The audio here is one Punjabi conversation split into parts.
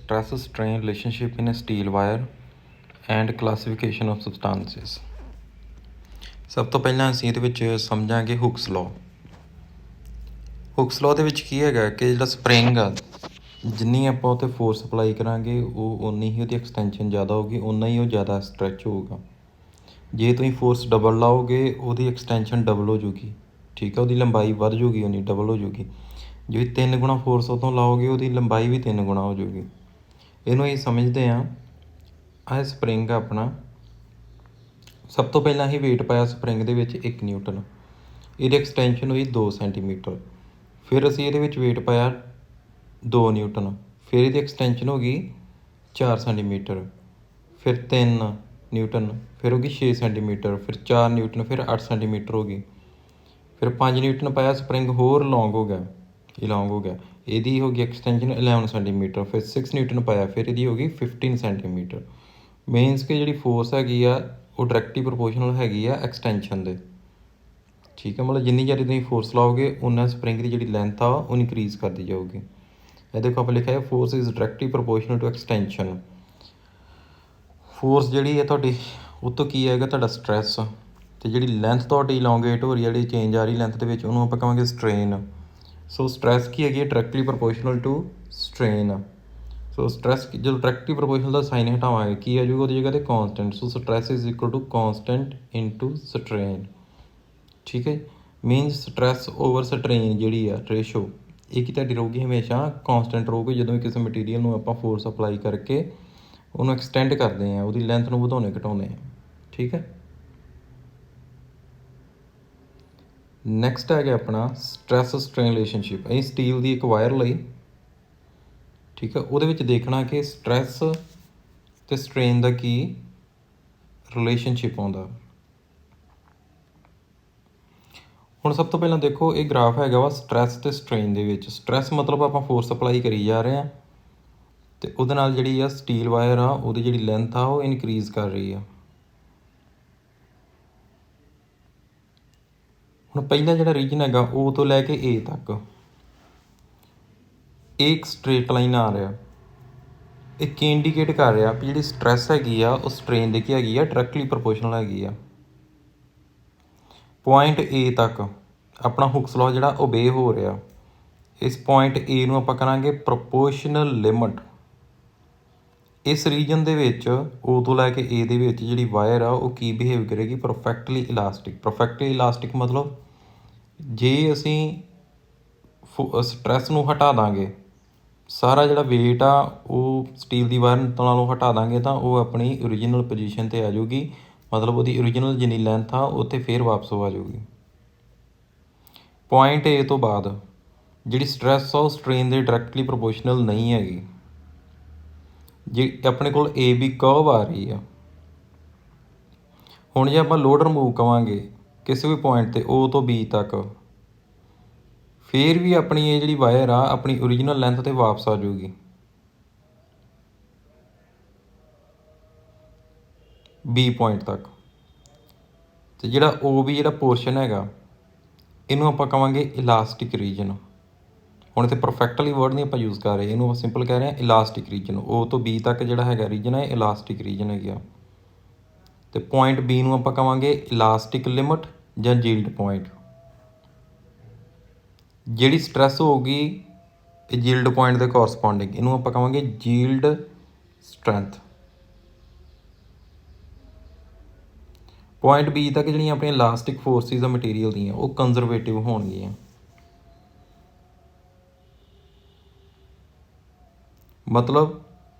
stress strain relationship in a steel wire and classification of substances। ਸਭ ਤੋਂ ਪਹਿਲਾਂ ਅਸੀਂ ਇਹਦੇ ਵਿੱਚ ਸਮਝਾਂਗੇ ਹੁਕਸ ਲਾਅ। ਹੁਕਸ ਲਾਅ ਦੇ ਵਿੱਚ ਕੀ ਹੈਗਾ ਕਿ ਜਿਹੜਾ ਸਪਰਿੰਗ ਆ, ਜਿੰਨੀ ਆਪਾਂ ਉਹ 'ਤੇ ਫੋਰਸ ਅਪਲਾਈ ਕਰਾਂਗੇ ਉਹ ਓਨੀ ਹੀ ਉਹਦੀ ਐਕਸਟੈਂਸ਼ਨ ਜ਼ਿਆਦਾ ਹੋਊਗੀ, ਓਨਾ ਹੀ ਉਹ ਜ਼ਿਆਦਾ ਸਟਰੈਚ ਹੋਊਗਾ। ਜੇ ਤੁਸੀਂ ਫੋਰਸ ਡਬਲ ਲਾਓਗੇ ਉਹਦੀ ਐਕਸਟੈਂਸ਼ਨ ਡਬਲ ਹੋ ਜੂਗੀ, ਠੀਕ ਆ, ਉਹਦੀ ਲੰਬਾਈ ਵੱਧ ਜੂਗੀ, ਉਨੀ ਡਬਲ ਹੋ ਜੂਗੀ। ਜੇ 3 ਗੁਣਾ ਫੋਰਸ ਉਤੋਂ ਲਾਓਗੇ ਉਹਦੀ ਲੰਬਾਈ ਵੀ 3 ਗੁਣਾ ਹੋ ਜੂਗੀ। ਇਹਨੂੰ ਅਸੀਂ ਸਮਝਦੇ ਹਾਂ, ਆਹ ਸਪਰਿੰਗ ਆਪਣਾ ਸਭ ਤੋਂ ਪਹਿਲਾਂ ਅਸੀਂ ਵੇਟ ਪਾਇਆ ਸਪਰਿੰਗ ਦੇ ਵਿੱਚ 1 ਨਿਊਟਨ, ਇਹਦੀ ਐਕਸਟੈਂਸ਼ਨ ਹੋਈ 2 ਸੈਂਟੀਮੀਟਰ। ਫਿਰ ਅਸੀਂ ਇਹਦੇ ਵਿੱਚ ਵੇਟ ਪਾਇਆ 2 ਨਿਊਟਨ, ਫਿਰ ਇਹਦੀ ਐਕਸਟੈਂਸ਼ਨ ਹੋ ਗਈ 4 ਸੈਂਟੀਮੀਟਰ, ਫਿਰ 3 ਨਿਊਟਨ, ਫਿਰ ਹੋ ਗਈ 6 ਸੈਂਟੀਮੀਟਰ, ਫਿਰ 4 ਨਿਊਟਨ, ਫਿਰ 8 ਸੈਂਟੀਮੀਟਰ ਹੋ ਗਈ। ਫਿਰ 5 ਨਿਊਟਨ ਪਾਇਆ, ਸਪਰਿੰਗ ਹੋਰ ਲੌਂਗ ਹੋ ਗਿਆ, ਲੌਂਗ ਹੋ ਗਿਆ, ਇਹਦੀ ਹੋ ਗਈ ਐਕਸਟੈਂਸ਼ਨ 11 ਸੈਂਟੀਮੀਟਰ। ਫਿਰ 6 ਨਿਊਟਨ ਪਾਇਆ, ਫਿਰ ਇਹਦੀ ਹੋ ਗਈ 15 ਸੈਂਟੀਮੀਟਰ। ਮੀਨਸ ਕਿ ਜਿਹੜੀ ਫੋਰਸ ਹੈਗੀ ਆ ਉਹ ਡਾਇਰੈਕਟਲੀ ਪ੍ਰਪੋਰਸ਼ਨਲ ਹੈਗੀ ਆ ਐਕਸਟੈਂਸ਼ਨ ਦੇ, ਠੀਕ ਹੈ। ਮਤਲਬ ਜਿੰਨੀ ਜ਼ਿਆਦਾ ਤੁਸੀਂ ਫੋਰਸ ਲਾਓਗੇ ਉਨਾ ਸਪਰਿੰਗ ਦੀ ਜਿਹੜੀ ਲੈਂਥ ਆ ਉਹ ਇਨਕਰੀਜ਼ ਕਰਦੀ ਜਾਊਗੀ। ਇਹ ਦੇਖੋ ਆਪਾਂ ਲਿਖਿਆ ਹੈ force is directly proportional to extension. Force ਜਿਹੜੀ ਹੈ ਤੁਹਾਡੀ ਉਹ ਤੋਂ ਕੀ ਆਏਗਾ, ਤੁਹਾਡਾ ਸਟਰੈਸ, ਅਤੇ ਜਿਹੜੀ ਲੈਂਥ ਤੁਹਾਡੀ ਇਲੋਂਗੇਟ ਹੋ ਰਹੀ ਹੈ, ਜਿਹੜੀ ਚੇਂਜ ਆ ਰਹੀ ਲੈਂਥ ਦੇ ਵਿੱਚ, ਉਹਨੂੰ ਆਪਾਂ ਕਹਾਂਗੇ ਸਟ੍ਰੇਨ। ਸੋ ਸਟਰੈਸ ਕੀ ਹੈਗੀ ਹੈ, directly proportional to strain. So stress ਜਦੋਂ ਡਾਇਰੈਕਟਲੀ ਪ੍ਰਪੋਰਸ਼ਨਲ ਦਾ ਸਾਈਨ ਹਟਾਵਾਂਗੇ ਕੀ ਆ ਜਾਊਗਾ ਉਹਦੀ ਜਗ੍ਹਾ 'ਤੇ constant. So stress is equal to constant into strain, ਠੀਕ ਹੈ। ਮੀਨਸ ਸਟਰੈਸ ਓਵਰ ਸਟ੍ਰੇਨ ਜਿਹੜੀ ਆ ਰੇਸ਼ੋ, ਇਹ ਕੀ ਤੁਹਾਡੀ ਰਹੂਗੀ ਹਮੇਸ਼ਾ ਕਾਂਸਟੈਂਟ ਰਹੂਗੀ ਜਦੋਂ ਵੀ ਕਿਸੇ ਮਟੀਰੀਅਲ ਨੂੰ ਆਪਾਂ ਫੋਰਸ ਅਪਲਾਈ ਕਰਕੇ ਉਹਨੂੰ ਐਕਸਟੈਂਡ ਕਰਦੇ ਹਾਂ, ਉਹਦੀ ਲੈਂਥ ਨੂੰ ਵਧਾਉਣੇ ਘਟਾਉਂਦੇ ਹਾਂ, ਠੀਕ ਹੈ। ਨੈਕਸਟ ਹੈਗਾ ਆਪਣਾ ਸਟਰੈਸ ਸਟ੍ਰੇਨ ਰਿਲੇਸ਼ਨਸ਼ਿਪ। ਅਸੀਂ ਸਟੀਲ ਦੀ ਇੱਕ ਵਾਇਰ ਲਈ, ਠੀਕ ਹੈ, ਉਹਦੇ ਵਿੱਚ ਦੇਖਣਾ ਕਿ ਸਟਰੈਸ ਅਤੇ ਸਟ੍ਰੇਨ ਦਾ ਕੀ ਰਿਲੇਸ਼ਨਸ਼ਿਪ ਆਉਂਦਾ। ਹੁਣ ਸਭ ਤੋਂ ਪਹਿਲਾਂ ਦੇਖੋ ਇਹ ਗ੍ਰਾਫ ਹੈਗਾ ਵਾ ਸਟਰੈਸ ਅਤੇ ਸਟ੍ਰੇਨ ਦੇ ਵਿੱਚ। ਸਟਰੈਸ ਮਤਲਬ ਆਪਾਂ ਫੋਰਸ ਅਪਲਾਈ ਕਰੀ ਜਾ ਰਹੇ ਹਾਂ ਅਤੇ ਉਹਦੇ ਨਾਲ ਜਿਹੜੀ ਆ ਸਟੀਲ ਵਾਇਰ ਆ ਉਹਦੀ ਜਿਹੜੀ ਲੈਂਥ ਆ ਉਹ ਇਨਕਰੀਜ਼ ਕਰ ਰਹੀ ਆ। ਹੁਣ ਪਹਿਲਾ ਜਿਹੜਾ ਰੀਜਨ ਹੈਗਾ O ਤੋਂ ਲੈ ਕੇ A ਤੱਕ, ਇਹ ਇੱਕ ਸਟ੍ਰੇਟ ਲਾਈਨ ਆ ਰਿਹਾ, ਇਹ ਕੀ ਇੰਡੀਕੇਟ ਕਰ ਰਿਹਾ ਵੀ ਜਿਹੜੀ ਸਟਰੈਸ ਹੈਗੀ ਆ ਉਹ ਸਟ੍ਰੇਨ ਦੇ ਕੀ ਹੈਗੀ ਆ, ਡਾਇਰੈਕਟਲੀ ਪ੍ਰਪੋਰਸ਼ਨਲ ਹੈਗੀ ਆ। ਪੁਆਇੰਟ A ਤੱਕ ਆਪਣਾ ਹੁਕਸ ਲਾਅ ਜਿਹੜਾ ਓਬੇ ਹੋ ਰਿਹਾ। ਇਸ ਪੁਆਇੰਟ A ਨੂੰ ਆਪਾਂ ਕਰਾਂਗੇ ਪ੍ਰਪੋਰਸ਼ਨਲ ਲਿਮਟ। ਇਸ ਰੀਜਨ ਦੇ ਵਿੱਚ O ਤੋਂ ਲੈ ਕੇ A ਦੇ ਵਿੱਚ ਜਿਹੜੀ ਵਾਇਰ ਆ ਉਹ ਕੀ ਬਿਹੇਵ ਕਰੇਗੀ, ਪਰਫੈਕਟਲੀ ਇਲਾਸਟਿਕ। ਪਰਫੈਕਟਲੀ ਇਲਾਸਟਿਕ ਮਤਲਬ ਜੇ ਅਸੀਂ ਸਟਰੈਸ ਨੂੰ ਹਟਾ ਦਾਂਗੇ, ਸਾਰਾ ਜਿਹੜਾ ਵੇਟ ਆ ਉਹ ਸਟੀਲ ਦੀ ਵਾਇਰ ਨਾਲੋਂ ਹਟਾ ਦਾਂਗੇ ਤਾਂ ਉਹ ਆਪਣੀ ਓਰੀਜਨਲ ਪੋਜੀਸ਼ਨ 'ਤੇ ਆ ਜਾਊਗੀ। ਮਤਲਬ ਉਹਦੀ ਓਰੀਜਨਲ ਜਿੰਨੀ ਲੈਂਥ ਆ ਉੱਥੇ ਫੇਰ ਵਾਪਸ ਆ ਜਾਊਗੀ। ਪੁਆਇੰਟ A ਤੋਂ ਬਾਅਦ ਜਿਹੜੀ ਸਟਰੈਸ ਆ ਉਹ ਸਟ੍ਰੇਨ ਦੇ ਡਾਇਰੈਕਟਲੀ ਪ੍ਰਪੋਰਸ਼ਨਲ ਨਹੀਂ ਹੈਗੀ। ਜੇ ਆਪਣੇ ਕੋਲ AB ਕਰਵ ਆ ਰਹੀ ਆ, ਹੁਣ ਜੇ ਆਪਾਂ ਲੋਡ ਰਿਮੂਵ ਕਰਾਂਗੇ ਕਿਸੇ ਵੀ ਪੁਆਇੰਟ 'ਤੇ O ਤੋਂ B ਤੱਕ, ਫਿਰ ਵੀ ਆਪਣੀ ਇਹ ਜਿਹੜੀ ਵਾਇਰ ਆ ਆਪਣੀ ਓਰੀਜਨਲ ਲੈਂਥ 'ਤੇ ਵਾਪਸ ਆ ਜਾਊਗੀ। B ਪੁਆਇੰਟ ਤੱਕ। ਅਤੇ ਜਿਹੜਾ OB ਜਿਹੜਾ ਪੋਰਸ਼ਨ ਹੈਗਾ ਇਹਨੂੰ ਆਪਾਂ ਕਹਾਂਗੇ ਇਲਾਸਟਿਕ ਰੀਜਨ। ਹੁਣ ਇੱਥੇ ਪਰਫੈਕਟਲੀ ਵਰਡ ਨਹੀਂ ਆਪਾਂ ਯੂਜ਼ ਕਰ ਰਹੇ, ਇਹਨੂੰ ਆਪਾਂ ਸਿੰਪਲ ਕਹਿ ਰਹੇ ਹਾਂ ਇਲਾਸਟਿਕ ਰੀਜਨ। O ਤੋਂ B ਤੱਕ ਜਿਹੜਾ ਹੈਗਾ ਰੀਜਨ ਹੈ ਇਲਾਸਟਿਕ ਰੀਜਨ ਹੈਗਾ। ਅਤੇ ਪੁਆਇੰਟ B ਨੂੰ ਆਪਾਂ ਕਹਾਂਗੇ ਇਲਾਸਟਿਕ ਲਿਮਟ ਜਾਂ ਜੀਲਡ ਪੁਆਇੰਟ। ਜਿਹੜੀ ਸਟਰੈਸ ਹੋਊਗੀ ਇਹ ਜੀਲਡ ਪੁਆਇੰਟ ਦੇ ਕੋਰਸਪੋਂਡਿੰਗ, ਇਹਨੂੰ ਆਪਾਂ ਕਹਾਂਗੇ ਜੀਲਡ ਸਟਰੈਂਥ। ਪੁਆਇੰਟ B ਤੱਕ ਜਿਹੜੀਆਂ ਆਪਣੀਆਂ ਇਲਾਸਟਿਕ ਫੋਰਸਿਸ ਆ ਮਟੀਰੀਅਲ ਦੀਆਂ ਉਹ ਕੰਜ਼ਰਵੇਟਿਵ ਹੋਣਗੀਆਂ। ਮਤਲਬ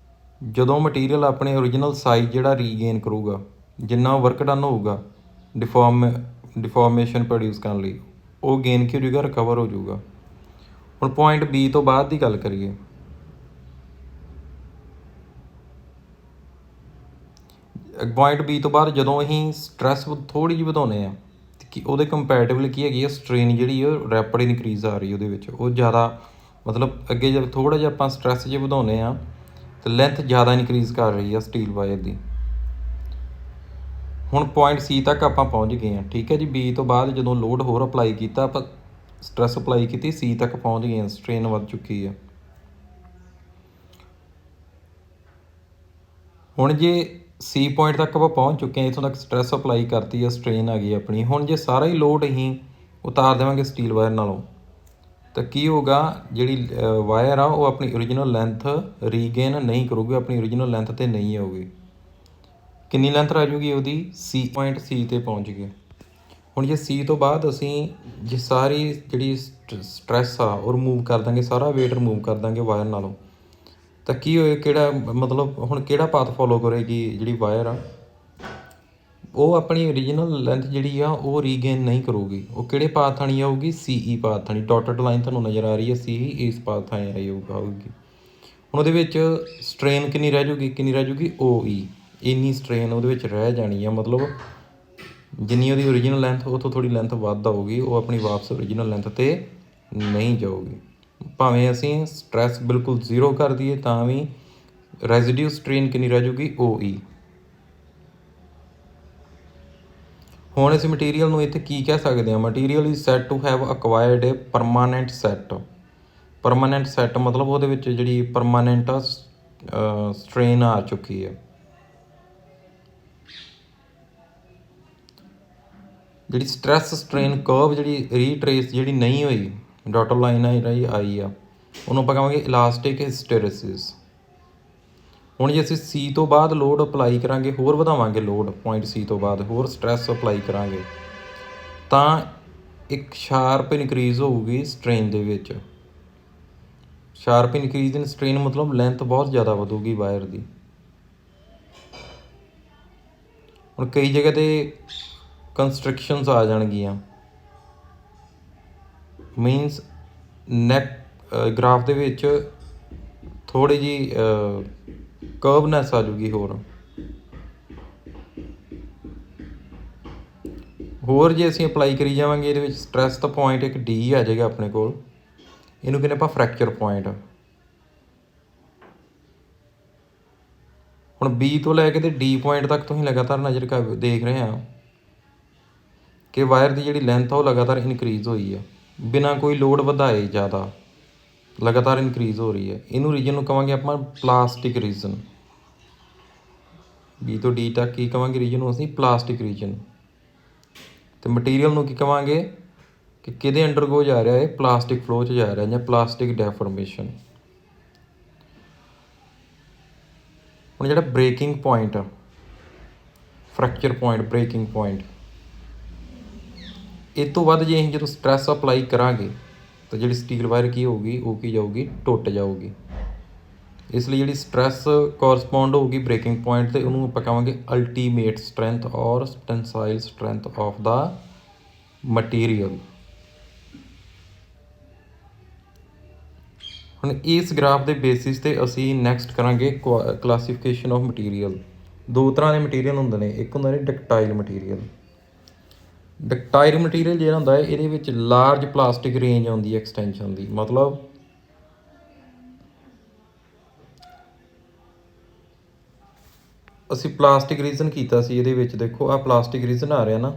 ਜਦੋਂ ਮਟੀਰੀਅਲ ਆਪਣੇ ਓਰੀਜਨਲ ਸਾਈਜ਼ ਜਿਹੜਾ ਰੀਗੇਨ ਕਰੂਗਾ, ਜਿੰਨਾ ਵਰਕ ਡਨ ਹੋਊਗਾ ਡਿਫੋਰਮੇਸ਼ਨ ਪ੍ਰੋਡਿਊਸ ਕਰਨ ਲਈ, ਉਹ ਗੇਨ ਕੀ ਹੋ ਜਾਊਗਾ, ਰਿਕਵਰ ਹੋ ਜਾਊਗਾ। ਹੁਣ ਪੁਆਇੰਟ B ਤੋਂ ਬਾਅਦ ਦੀ ਗੱਲ ਕਰੀਏ, ਪੁਆਇੰਟ B ਤੋਂ ਬਾਅਦ ਜਦੋਂ ਅਸੀਂ ਸਟਰੈਸ ਥੋੜ੍ਹੀ ਜਿਹੀ ਵਧਾਉਂਦੇ ਹਾਂ ਕਿ ਉਹਦੇ ਕੰਪੈਰੇਟਿਵਲੀ ਕੀ ਹੈਗੀ ਆ, ਸਟ੍ਰੇਨ ਜਿਹੜੀ ਉਹ ਰੈਪਿਡ ਇਨਕਰੀਜ਼ ਆ ਰਹੀ ਉਹਦੇ ਵਿੱਚ, ਉਹ ਜ਼ਿਆਦਾ ਮਤਲਬ ਅੱਗੇ ਜਦ ਥੋੜ੍ਹਾ ਜਿਹਾ ਆਪਾਂ ਸਟਰੈਸ ਜੇ ਵਧਾਉਂਦੇ ਹਾਂ ਅਤੇ ਲੈਂਥ ਜ਼ਿਆਦਾ ਇਨਕਰੀਜ਼ ਕਰ ਰਹੀ ਆ ਸਟੀਲ ਵਾਇਰ ਦੀ। ਹੁਣ ਪੁਆਇੰਟ C ਤੱਕ ਆਪਾਂ ਪਹੁੰਚ ਗਏ ਹਾਂ, ਠੀਕ ਹੈ ਜੀ। B ਤੋਂ ਬਾਅਦ ਜਦੋਂ ਲੋਡ ਹੋਰ ਅਪਲਾਈ ਕੀਤਾ, ਆਪਾਂ ਸਟਰੈਸ ਅਪਲਾਈ ਕੀਤੀ, C ਤੱਕ ਪਹੁੰਚ ਗਏ ਹਾਂ, ਸਟ੍ਰੇਨ ਵੱਧ ਚੁੱਕੀ ਆ। ਹੁਣ ਜੇ ਸੀ ਪੁਆਇੰਟ ਤੱਕ ਆਪਾਂ ਪਹੁੰਚ ਚੁੱਕੇ ਹਾਂ, ਇੱਥੋਂ ਤੱਕ ਸਟ੍ਰੈਸ ਅਪਲਾਈ ਕਰਤੀ ਹੈ, ਸਟ੍ਰੇਨ ਆ ਗਈ ਆਪਣੀ। ਹੁਣ ਜੇ ਸਾਰਾ ਹੀ ਲੋਡ ਅਸੀਂ ਉਤਾਰ ਦੇਵਾਂਗੇ ਸਟੀਲ ਵਾਇਰ ਨਾਲੋਂ ਤਾਂ ਕੀ ਹੋਊਗਾ, ਜਿਹੜੀ ਵਾਇਰ ਆ ਉਹ ਆਪਣੀ ਓਰੀਜਨਲ ਲੈਂਥ ਰੀਗੇਨ ਨਹੀਂ ਕਰੂਗੀ, ਆਪਣੀ ਓਰੀਜਨਲ ਲੈਂਥ 'ਤੇ ਨਹੀਂ ਆਊਗੀ। ਕਿੰਨੀ ਲੈਂਥ ਰਹਿ ਜੂਗੀ ਉਹਦੀ, ਸੀ ਪੁਆਇੰਟ ਸੀ 'ਤੇ ਪਹੁੰਚ ਗਏ। ਹੁਣ ਜੇ ਸੀ ਤੋਂ ਬਾਅਦ ਅਸੀਂ ਜੇ ਸਾਰੀ ਜਿਹੜੀ ਸਟ੍ਰੈਸ ਆ ਉਹ ਰਿਮੂਵ ਕਰ ਦਾਂਗੇ, ਸਾਰਾ ਵੇਟ ਰਿਮੂਵ ਕਰ ਦਾਂਗੇ ਵਾਇਰ ਨਾਲੋਂ, ਤਾਂ ਕੀ ਹੋਏ, ਕਿਹੜਾ ਮਤਲਬ ਹੁਣ ਕਿਹੜਾ ਪਾਥ ਫੋਲੋ ਕਰੇਗੀ ਜਿਹੜੀ ਵਾਇਰ ਆ, ਉਹ ਆਪਣੀ ਓਰੀਜਨਲ ਲੈਂਥ ਜਿਹੜੀ ਆ ਉਹ ਰੀਗੇਨ ਨਹੀਂ ਕਰੂਗੀ। ਉਹ ਕਿਹੜੇ ਪਾਥ ਥਾਣੀ ਆਊਗੀ, ਸੀ ਈ ਪਾਥ ਥਾਣੀ। ਡਾਟਡ ਲਾਈਨ ਤੁਹਾਨੂੰ ਨਜ਼ਰ ਆ ਰਹੀ ਹੈ, ਸੀ ਈ ਇਸ ਪਾਥ ਥਾਣੀ ਆਊਗੀ। ਹੁਣ ਉਹਦੇ ਵਿੱਚ ਸਟ੍ਰੇਨ ਕਿੰਨੀ ਰਹਿ ਜੂਗੀ, ਓ ਈ। ਇੰਨੀ ਸਟ੍ਰੇਨ ਉਹਦੇ ਵਿੱਚ ਰਹਿ ਜਾਣੀ ਆ, ਮਤਲਬ ਜਿੰਨੀ ਉਹਦੀ ਓਰੀਜਨਲ ਲੈਂਥ ਉਹ ਤੋਂ ਥੋੜ੍ਹੀ ਲੈਂਥ ਵੱਧ ਆਊਗੀ, ਉਹ ਆਪਣੀ ਵਾਪਸ ਓਰੀਜਨਲ ਲੈਂਥ 'ਤੇ ਨਹੀਂ ਜਾਊਗੀ। ਭਾਵੇਂ ਅਸੀਂ ਸਟ੍ਰੈਸ ਬਿਲਕੁਲ 0 ਕਰ ਦਈਏ ਤਾਂ ਵੀ ਰੈਜ਼ੀਡਿਊ ਸਟ੍ਰੇਨ ਕਿੰਨੀ ਰਹਿ ਜੂਗੀ, ਓ ਈ। ਹੁਣ ਅਸੀਂ ਮਟੀਰੀਅਲ ਨੂੰ ਇੱਥੇ ਕੀ ਕਹਿ ਸਕਦੇ ਹਾਂ, material is said to have acquired a permanent set. Permanent set ਮਤਲਬ ਉਹਦੇ ਵਿੱਚ ਜਿਹੜੀ ਪਰਮਾਨੈਂਟ ਸਟ੍ਰੇਨ ਆ ਚੁੱਕੀ ਹੈ। ਜਿਹੜੀ ਸਟ੍ਰੈਸ ਸਟ੍ਰੇਨ ਕਰਵ ਜਿਹੜੀ ਰੀਟਰੇਸ ਜਿਹੜੀ ਨਹੀਂ ਹੋਈ, ਡਾਟਰ ਲਾਈਨ ਆਈ ਆ, ਉਹਨੂੰ ਆਪਾਂ ਕਹਾਂਗੇ ਇਲਾਸਟਿਕ ਹਿਸਟੈਰਿਸਿਸ। ਹੁਣ ਜੇ ਅਸੀਂ ਸੀ ਤੋਂ ਬਾਅਦ ਲੋਡ ਅਪਲਾਈ ਕਰਾਂਗੇ, ਹੋਰ ਵਧਾਵਾਂਗੇ ਲੋਡ ਪੁਆਇੰਟ ਸੀ ਤੋਂ ਬਾਅਦ, ਹੋਰ ਸਟ੍ਰੈਸ ਅਪਲਾਈ ਕਰਾਂਗੇ, ਤਾਂ ਇੱਕ ਸ਼ਾਰਪ ਇਨਕਰੀਜ਼ ਹੋਊਗੀ ਸਟ੍ਰੇਨ ਦੇ ਵਿੱਚ। ਸ਼ਾਰਪ ਇਨਕਰੀਜ਼ ਇਨ ਸਟ੍ਰੇਨ ਮਤਲਬ ਲੈਂਥ ਬਹੁਤ ਜ਼ਿਆਦਾ ਵਧੂਗੀ ਵਾਇਰ ਦੀ। ਹੁਣ ਕਈ ਜਗ੍ਹਾ 'ਤੇ ਕੰਸਟਰਕਸ਼ਨਸ ਆ ਜਾਣਗੀਆਂ, ਮੀਨਸ ਨੈਕ ਗ੍ਰਾਫ ਦੇ ਵਿੱਚ ਥੋੜ੍ਹੀ ਜਿਹੀ ਕਰਵਨੈਸ ਆ ਜੂਗੀ। ਹੋਰ ਜੇ ਅਸੀਂ ਅਪਲਾਈ ਕਰੀ ਜਾਵਾਂਗੇ, ਇਹਦੇ ਵਿੱਚ ਸਟ੍ਰੈਸ ਦਾ ਪੁਆਇੰਟ ਇੱਕ ਡੀ ਆ ਜਾਏਗਾ ਆਪਣੇ ਕੋਲ, ਇਹਨੂੰ ਕਹਿੰਦੇ ਆਪਾਂ ਫ੍ਰੈਕਚਰ ਪੁਆਇੰਟ। ਹੁਣ ਬੀ ਤੋਂ ਲੈ ਕੇ ਤੇ ਡੀ ਪੁਆਇੰਟ ਤੱਕ ਤੁਸੀਂ ਲਗਾਤਾਰ ਦੇਖ ਰਹੇ ਆ ਕਿ ਵਾਇਰ ਦੀ ਜਿਹੜੀ ਲੈਂਥ ਆ ਉਹ ਲਗਾਤਾਰ ਇਨਕਰੀਜ਼ ਹੋਈ ਆ, ਬਿਨਾਂ ਕੋਈ ਲੋਡ ਵਧਾਏ ਜ਼ਿਆਦਾ ਲਗਾਤਾਰ ਇਨਕਰੀਜ਼ ਹੋ ਰਹੀ ਹੈ। ਇਹਨੂੰ ਰੀਜਨ ਨੂੰ ਕਹਾਂਗੇ ਆਪਾਂ ਪਲਾਸਟਿਕ ਰੀਜਨ। ਬੀ ਤੋਂ ਡੀ ਤੱਕ ਕੀ ਕਹਾਂਗੇ ਰੀਜਨ ਨੂੰ ਅਸੀਂ, ਪਲਾਸਟਿਕ ਰੀਜਨ। ਅਤੇ ਮਟੀਰੀਅਲ ਨੂੰ ਕੀ ਕਹਾਂਗੇ ਕਿ ਕਿਹਦੇ ਅੰਡਰਗੋ ਜਾ ਰਿਹਾ, ਇਹ ਪਲਾਸਟਿਕ ਫਲੋ 'ਚ ਜਾ ਰਿਹਾ ਜਾਂ ਪਲਾਸਟਿਕ ਡੈਫੋਰਮੇਸ਼ਨ। ਹੁਣ ਜਿਹੜਾ breaking point, fracture point, breaking point, ਇਹ ਤੋਂ ਵੱਧ ਜੇ ਅਸੀਂ ਜਦੋਂ ਸਟ੍ਰੈਸ ਅਪਲਾਈ ਕਰਾਂਗੇ ਤਾਂ ਜਿਹੜੀ ਸਟੀਲ ਵਾਇਰ ਕੀ ਹੋਊਗੀ, ਉਹ ਕੀ ਜਾਊਗੀ, ਟੁੱਟ ਜਾਊਗੀ। ਇਸ ਲਈ ਜਿਹੜੀ ਸਟ੍ਰੈਸ ਕੋਰਸਪੋਂਡ ਹੋਊਗੀ ਬ੍ਰੇਕਿੰਗ ਪੁਆਇੰਟ 'ਤੇ, ਉਹਨੂੰ ਆਪਾਂ ਕਹਾਂਗੇ ਅਲਟੀਮੇਟ ਸਟਰੈਂਥ ਔਰ ਟੈਂਸਾਈਲ ਸਟਰੈਂਥ ਆਫ ਦਾ ਮਟੀਰੀਅਲ। ਹੁਣ ਇਸ ਗ੍ਰਾਫ ਦੇ ਬੇਸਿਸ 'ਤੇ ਅਸੀਂ ਨੈਕਸਟ ਕਰਾਂਗੇ ਕਲਾਸੀਫਿਕੇਸ਼ਨ ਆਫ ਮਟੀਰੀਅਲ। ਦੋ ਤਰ੍ਹਾਂ ਦੇ ਮਟੀਰੀਅਲ ਹੁੰਦੇ ਨੇ, ਇੱਕ ਹੁੰਦਾ ਨੇ ਡਕਟਾਈਲ ਮਟੀਰੀਅਲ। ਡਕਟਾਈਲ ਮਟੀਰੀਅਲ ਜਿਹੜਾ ਹੁੰਦਾ ਹੈ, ਇਹਦੇ ਵਿੱਚ ਲਾਰਜ ਪਲਾਸਟਿਕ ਰੇਂਜ ਆਉਂਦੀ ਹੈ ਐਕਸਟੈਂਸ਼ਨ ਦੀ। ਮਤਲਬ ਅਸੀਂ ਪਲਾਸਟਿਕ ਰੀਜਨ ਕੀਤਾ ਸੀ, ਇਹਦੇ ਵਿੱਚ ਦੇਖੋ ਆਹ ਪਲਾਸਟਿਕ ਰੀਜਨ ਆ ਰਿਹਾ ਨਾ,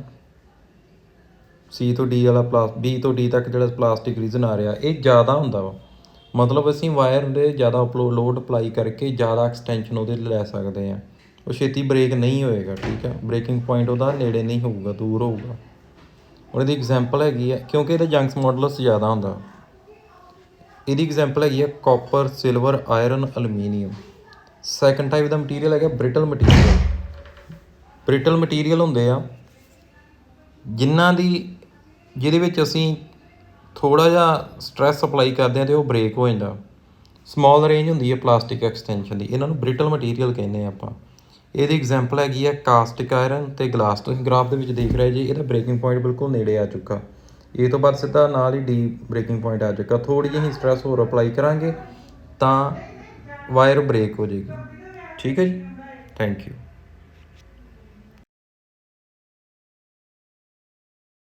ਸੀ ਤੋਂ ਡੀ ਵਾਲਾ ਬੀ ਤੋਂ ਡੀ ਤੱਕ ਜਿਹੜਾ ਪਲਾਸਟਿਕ ਰੀਜਨ ਆ ਰਿਹਾ, ਇਹ ਜ਼ਿਆਦਾ ਹੁੰਦਾ ਵਾ। ਮਤਲਬ ਅਸੀਂ ਵਾਇਰ ਦੇ ਜ਼ਿਆਦਾ ਲੋਡ ਅਪਲਾਈ ਕਰਕੇ ਜ਼ਿਆਦਾ ਐਕਸਟੈਂਸ਼ਨ ਉਹਦੇ ਲੈ ਸਕਦੇ ਹਾਂ, ਉਹ ਛੇਤੀ ਬ੍ਰੇਕ ਨਹੀਂ ਹੋਏਗਾ। ਠੀਕ ਹੈ, ਬ੍ਰੇਕਿੰਗ ਪੁਆਇੰਟ ਉਹਦਾ ਨੇੜੇ ਨਹੀਂ ਹੋਊਗਾ, ਦੂਰ ਹੋਊਗਾ। ਹੁਣ ਇਹਦੀ ਐਗਜ਼ਾਮਪਲ ਹੈਗੀ ਹੈ, ਕਿਉਂਕਿ ਇਹਦਾ ਜੰਕਸ ਮੋਡੂਲਸ ਜ਼ਿਆਦਾ ਹੁੰਦਾ, ਇਹਦੀ ਐਗਜ਼ਾਮਪਲ ਹੈਗੀ ਹੈ copper, silver, iron, aluminium. Second type ਦਾ ਮਟੀਰੀਅਲ ਹੈਗਾ ਬ੍ਰਿਟਲ ਮਟੀਰੀਅਲ। ਬ੍ਰਿਟਲ ਮਟੀਰੀਅਲ ਹੁੰਦੇ ਆ ਜਿਹਦੇ ਵਿੱਚ ਅਸੀਂ ਥੋੜ੍ਹਾ ਜਿਹਾ ਸਟ੍ਰੈਸ ਅਪਲਾਈ ਕਰਦੇ ਹਾਂ ਅਤੇ ਉਹ ਬ੍ਰੇਕ ਹੋ ਜਾਂਦਾ। ਸਮੋਲ ਰੇਂਜ ਹੁੰਦੀ ਹੈ ਪਲਾਸਟਿਕ ਐਕਸਟੈਂਸ਼ਨ ਦੀ, ਇਹਨਾਂ ਨੂੰ ਬ੍ਰਿਟਲ ਮਟੀਰੀਅਲ ਕਹਿੰਦੇ ਆਪਾਂ। ਇਹਦੀ ਐਗਜ਼ਾਮਪਲ ਹੈਗੀ ਹੈ ਕਾਸਟਿਕ ਆਇਰਨ ਅਤੇ ਗਲਾਸ। ਤੁਸੀਂ ਗ੍ਰਾਫ ਦੇ ਵਿੱਚ ਦੇਖ ਰਹੇ ਜੀ, ਇਹਦਾ ਬ੍ਰੇਕਿੰਗ ਪੁਆਇੰਟ ਬਿਲਕੁਲ ਨੇੜੇ ਆ ਚੁੱਕਾ। ਇਹ ਤੋਂ ਬਾਅਦ ਸਿੱਧਾ ਨਾਲ ਹੀ ਡੀ ਬ੍ਰੇਕਿੰਗ ਪੁਆਇੰਟ ਆ ਚੁੱਕਾ। ਥੋੜ੍ਹੀ ਜਿਹੀ ਸਟ੍ਰੈਸ ਹੋਰ ਅਪਲਾਈ ਕਰਾਂਗੇ ਤਾਂ ਵਾਇਰ ਬ੍ਰੇਕ ਹੋ ਜਾਏਗੀ। ਠੀਕ ਹੈ ਜੀ, ਥੈਂਕ ਯੂ।